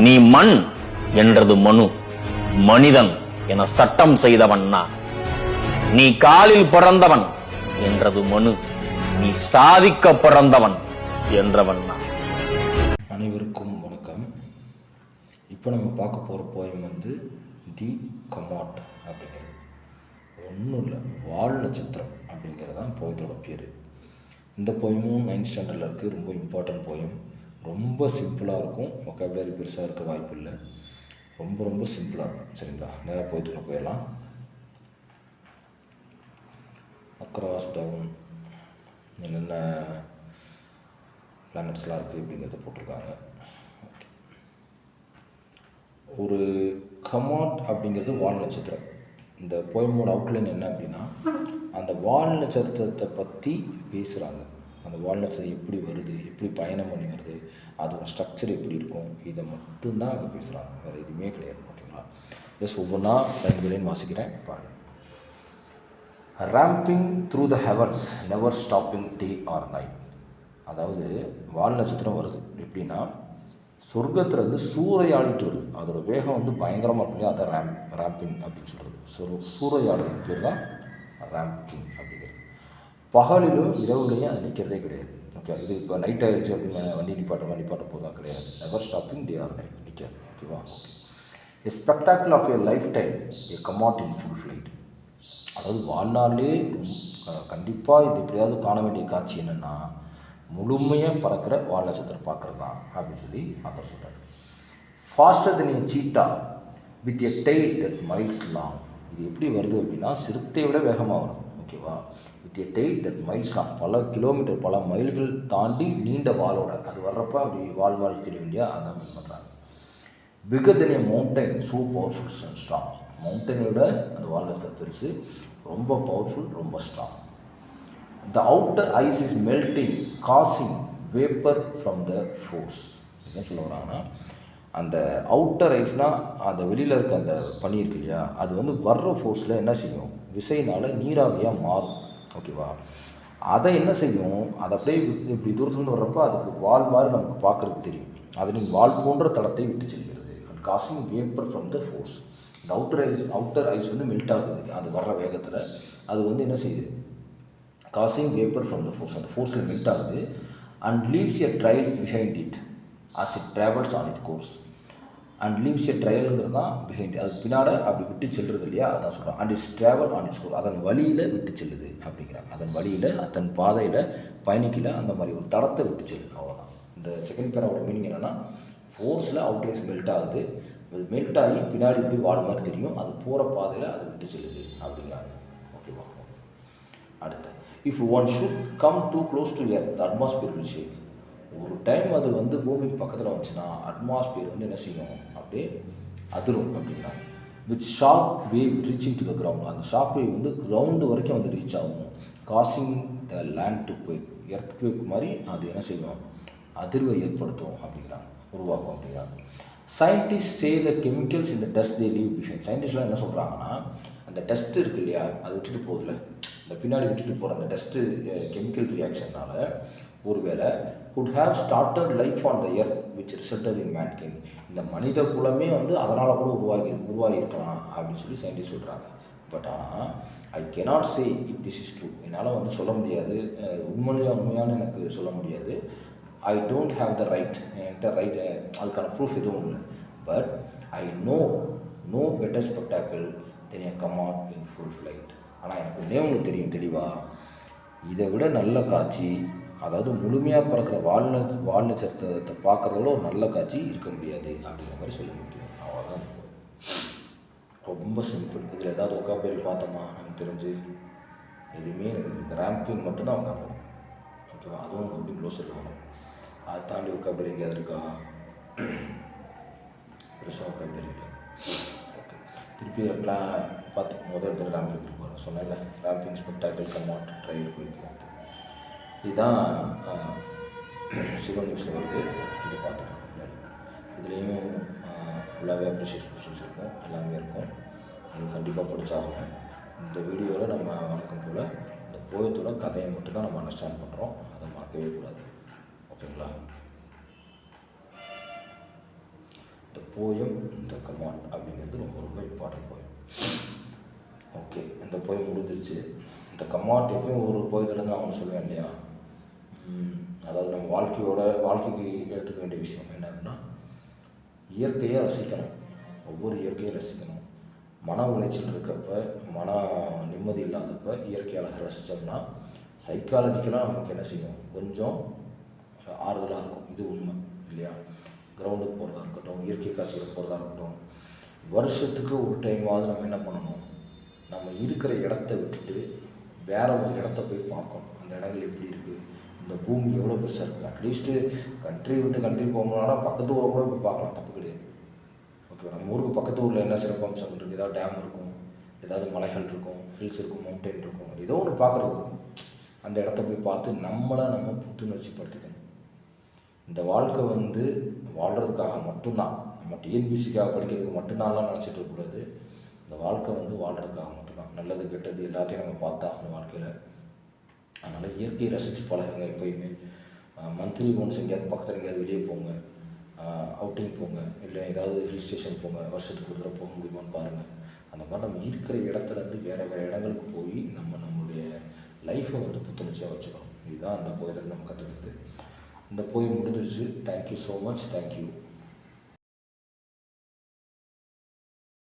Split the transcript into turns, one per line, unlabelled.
நீ மண் என்றது மனு, மனிதன் என சட்டம் செய்தவன் நான். நீ காலில் பிறந்தவன் என்றது மனு, நீ சாதிக்க பிறந்தவன் என்றவன் நான்.
அனைவருக்கும் வணக்கம். இப்போ நம்ம பார்க்க போகிற போயம் வந்து தி கமாட் அப்படிங்கிறது. ஒன்றும் இல்லை, வால் நட்சத்திரம் அப்படிங்கிறது தான் போயத்தோட பேர். இந்த போயமும் 9th ஸ்டாண்டர்டில் இருக்குது. ரொம்ப இம்பார்ட்டன்ட் போயம். ரொம்ப சிம்பிளாக இருக்கும். வொக்காபுலரி பெருசாக இருக்க வாய்ப்பு இல்லை. ரொம்ப சிம்பிளாக இருக்கும். சரிங்களா, நேராக போயத்துக்குள்ள போயிடலாம். அக்ராஸ் டவுன் என்னென்ன பிளானட்ஸ்லாம் இருக்குது அப்படிங்கிறத போட்டிருக்காங்க. ஓகே, ஒரு கமாட் அப்படிங்கிறது வால் நட்சத்திரம். இந்த போயமோட அவுட்லைன் என்ன அப்படின்னா, அந்த வால் நட்சத்திரத்தை பற்றி பேசுகிறாங்க. அந்த வால் நட்சத்திரம் எப்படி வருது, எப்படி பயணம் பண்ணி வருது, அதோட ஸ்ட்ரக்சர் எப்படி இருக்கும், இதை மட்டும்தான் அங்கே பேசுகிறாங்க. வேறு எதுவுமே கிடையாது. ஓகேங்களா, ஜஸ்ட் ஒவ்வொன்றா லைன் வாசிக்கிறேன் பாருங்கள். Rambling through the heavens never stopping day or night. அதாவது வால் நட்சத்திரம் வருது எப்படின்னா, சொர்க்கத்துலேருந்து சூறையாடிட்டு வருது. அதோட வேகம் வந்து பயங்கரமாக இருக்கும் இல்லையா, அதை ராம்பிங் அப்படின்னு சொல்கிறது. சூறையாடுறது பேர் தான் ராம்பிங் அப்படிங்கிறது. பகலிலும் இரவுலையும் அது நிற்கிறதே கிடையாது. ஓகே, இது இப்போ நைட் ஆகிடுச்சு அப்படின்னு வண்டி நிப்பாட்ட போதான் கிடையாது. Never stopping day or night நிற்காது. ஓகேவா, okay. A spectacle of a lifetime a comet in full flight. அதாவது வாழ்நாளே கண்டிப்பாக இது எப்படியாவது காண வேண்டிய காட்சி என்னென்னா, முழுமையாக பறக்கிற வால் நட்சத்திரம் பார்க்குறது தான் அப்படின்னு சொல்லி ஆத்தர் சொல்கிறார். Faster than a cheetah with a tail that miles long. இது எப்படி வருது அப்படின்னா, சிறுத்தை விட வேகமாக வரும். ஓகேவா, with a tail that miles long, பல கிலோமீட்டர் பல மைல்கள் தாண்டி நீண்ட வாலோட அது வர்றப்ப அப்படி வால் தெரிய வேண்டியா அதான் மீன் பண்ணுறாங்க. Bigger than a mountain so powerful and strong. மவுண்டனோட அந்த வால் நட்சத்திரம் பெருசு, ரொம்ப பவர்ஃபுல், ரொம்ப strong. The outer ice is melting causing vapour from the force. என்ன சொல்ல வராங்கன்னா, அந்த அவுட்டர் ஐஸ்னால் அந்த வெளியில் இருக்க அந்த பனி இருக்கு இல்லையா, அது வந்து வர்ற ஃபோர்ஸில் என்ன செய்யும், விசைனால் நீராவியாக மாறும். ஓகேவா, அதை என்ன செய்யும், அதை அப்படியே இப்படி தூரத்துலேருந்து வர்றப்போ அதுக்கு வால் மாதிரி நமக்கு பார்க்குறதுக்கு தெரியும். அதனின் வால் போன்ற தளத்தை விட்டு செல்கிறது. And causing vapour from the force. இந்த அவுட்டர் ஐஸ் வந்து மெல்ட் ஆகுது அது வர்ற வேகத்தில். அது வந்து என்ன செய்யுது, causing vapour from the force, அந்த ஃபோர்ஸில் மெல்ட் ஆகுது. And leaves a trail behind it as it travels on its course. And leaves a ட்ரையலுங்கிறது தான் பிஹைண்ட், அது பின்னாடி அப்படி விட்டு செல்லுறது இல்லையா, அதான் சொல்கிறோம். And it's travel on it's course, அதன் வழியில் விட்டு செல்லுது அப்படிங்கிறாங்க. அதன் வழியில் அதன் பாதையில் பயணிக்கல, அந்த மாதிரி ஒரு தடத்தை விட்டு செல்லுது. அவ்வளோதான். இந்த செகண்ட் பேராவோட மீனிங் என்னென்னா, ஃபோர்ஸில் அவுட்டர் ஐஸ் மெல்ட் ஆகுது, அது மெல்ட் ஆகி பின்னாடி இப்படி வால் மாதிரி தெரியும், அது போகிற பாதையில் அது விட்டு செல்லுது அப்படிங்கிறாங்க. ஓகேவா, அடுத்து if one should come too close to earth the atmosphere will shake. ஒரு டைம் அது வந்து பூமிக்கு பக்கத்தில் வந்துச்சுன்னா அட்மாஸ்பியர் வந்து என்ன செய்யும், அப்படியே அதிரும் அப்படிங்கிறாங்க. With shock wave reaching to the ground. அந்த ஷாக் வேவ் வந்து கிரவுண்டு வரைக்கும் வந்து ரீச் ஆகும். Causing the land to quake, earth quake மாதிரி அது என்ன செய்யும், அதிர்வை ஏற்படுத்தும் அப்படிங்கிறாங்க, உருவாக்கும் அப்படிங்கிறாங்க. சயின்டிஸ்ட் சே த கெமிக்கல்ஸ் இந்த டஸ்ட் தே லீவ் பிஹைண்ட். சயின்டிஸ்ட்லாம் என்ன சொல்கிறாங்கன்னா, அந்த டஸ்ட் இருக்கு இல்லையா, அதை விட்டுட்டு போகுதுல, இந்த பின்னாடி விட்டுட்டு போகிற அந்த டஸ்ட்டு கெமிக்கல் ரியாக்ஷனால் ஒருவேளை good have started life on the earth which resulted in mankind. இந்த மனித குலமே வந்து அதனால் கூட உருவாகியிருக்கலாம் அப்படின்னு சொல்லி சயின்டிஸ்ட் சொல்கிறாங்க. பட் ஆனால் I cannot say if this is true. என்னால் வந்து சொல்ல முடியாது, உண்மையான எனக்கு சொல்ல முடியாது. I don't have the right, என்கிட்ட ரைட் அதுக்கான ப்ரூஃப் எதுவும் இல்லை. But I know better spectacle than a comet in full flight. ஆனால் எனக்கு ஒன்றே ஒன்று தெரியும் தெளிவாக, இதை விட நல்ல காட்சி, அதாவது முழுமையாக பறக்கிற வால் நட்சத்திரத்தை பார்க்குறதோட ஒரு நல்ல காட்சி இருக்க முடியாது அப்படிங்கிற மாதிரி சொல்ல முடியும். அவ்வளோதான். ரொம்ப சிம்பிள். இதில் ஏதாவது வொக்காபுலரி பார்த்தோமா நமக்கு தெரிஞ்சு எதுவுமே எனக்கு இந்த ராம்பிங் மட்டும்தான் வொக்காபுலரி. ஓகேவா, அதுவும் நமக்கு எப்படி க்ளோஸ் இருக்கணும். அதை தாண்டி வொக்காபுலரி எங்கேயாவது இருக்கா, பெருசாக வொக்காபுலரி இல்லை. ஓகே, திருப்பி பார்த்து முதல் இடத்துல ராம்பிங் இருப்பாங்க சொன்னல, ராம்பிங் ஸ்பெக்டாக்கிள் கமாட் ட்ரையல் போயிருக்கோம். இதுதான் சிவன் நியூஸில் வருது. இது பார்த்துக்கலாம் முன்னாடி. இதுலேயும் ஃபுல்லாகவே அப்ரிஷியேஷன் கொஸ்டின்ஸ் இருக்கும், எல்லாமே இருக்கும். நீங்கள் கண்டிப்பாக படித்தாகணும். இந்த வீடியோவில் நம்ம வழக்கம் போல் இந்த போயத்தோட கதையை மட்டும்தான் நம்ம அண்டர்ஸ்டாண்ட் பண்ணுறோம், அதை மறக்கவே கூடாது. ஓகேங்களா. போயம் இந்த கமாண்ட் அப்படிங்கிறது ரொம்ப ரொம்ப இம்பார்ட்டன்ட் போயம். ஓகே, இந்த போயம் முடிஞ்சிருச்சு. இந்த கமாண்ட் எப்பயும் ஒரு போயத்துலேருந்து நான் ஒன்று சொல்லுவேன் இல்லையா, அதாவது நம்ம வாழ்க்கைக்கு எடுத்துக்க வேண்டிய விஷயம் என்ன அப்படின்னா, இயற்கையை ரசிக்கணும். ஒவ்வொரு இயற்கையை ரசிக்கணும். மன உளைச்சல் இருக்கப்ப, மன நிம்மதி இல்லாதப்ப இயற்கை அழகை ரசித்தோம்னா சைக்காலஜிக்கலாக நமக்கு என்ன செய்யும், கொஞ்சம் ஆறுதலாக இருக்கும். இது உண்மை இல்லையா? கிரவுண்டுக்கு போகிறதா இருக்கட்டும், இயற்கை காட்சிகளுக்கு போகிறதா இருக்கட்டும், வருஷத்துக்கு ஒரு டைமாவது நம்ம என்ன பண்ணணும், நம்ம இருக்கிற இடத்த விட்டுட்டு வேறு ஒரு இடத்த போய் பார்க்கணும். அந்த இடங்கள் எப்படி இருக்குது, இந்த பூமி எவ்வளோ பெருசாக இருக்குது. அட்லீஸ்ட்டு கண்ட்ரி விட்டு கண்ட்ரி போகணுன்னா பக்கத்து ஊரை கூட போய் பார்க்கலாம், தப்பு கிடையாது. ஓகே, நம்ம ஊருக்கு பக்கத்து ஊரில் என்ன சிறப்பம்சம் இருக்குது, ஏதாவது டேம் இருக்கும், ஏதாவது மலைகள் இருக்கும், ஹில்ஸ் இருக்கும், மவுண்டெயின் இருக்கும், ஏதோ ஒன்று பார்க்குறதுக்கு அந்த இடத்த போய் பார்த்து நம்மளை நம்ம புத்துணர்ச்சி படுத்திக்கணும். இந்த வாழ்க்கை வந்து வாழ்கிறதுக்காக மட்டும்தான், நம்ம டிஎன்பிசிக்காக படிக்கிறதுக்கு மட்டும்தான்லாம் நினச்சிட்டு இருக்கக்கூடாது. இந்த வாழ்க்கை வந்து வாழ்கிறதுக்காக மட்டும்தான். நல்லது கெட்டது எல்லாத்தையும் நம்ம பார்த்தாகணும் வாழ்க்கையில். அதனால் இயற்கையை ரசித்து பழகுங்க. எப்போயுமே மந்த்லி ஒன்ஸ் எங்கேயாவது பக்கத்தில் எங்கேயாவது வெளியே போங்க, அவுட்டிங் போங்க, இல்லை ஏதாவது ஹில் ஸ்டேஷன் போங்க. வருஷத்துக்கு ஒரு தடவை போக முடியுமான்னு பாருங்கள். அந்த மாதிரி நம்ம இருக்கிற இடத்துலேருந்து வேறு இடங்களுக்கு போய் நம்மளுடைய லைஃப்பை வந்து புத்துணர்ச்சியாக வச்சுக்கணும். இதுதான் அந்த போயத்தில் நம்ம கற்றுக்கிறது. இந்த போய் முடிஞ்சிருச்சு. Thank you so much. தேங்க்யூ.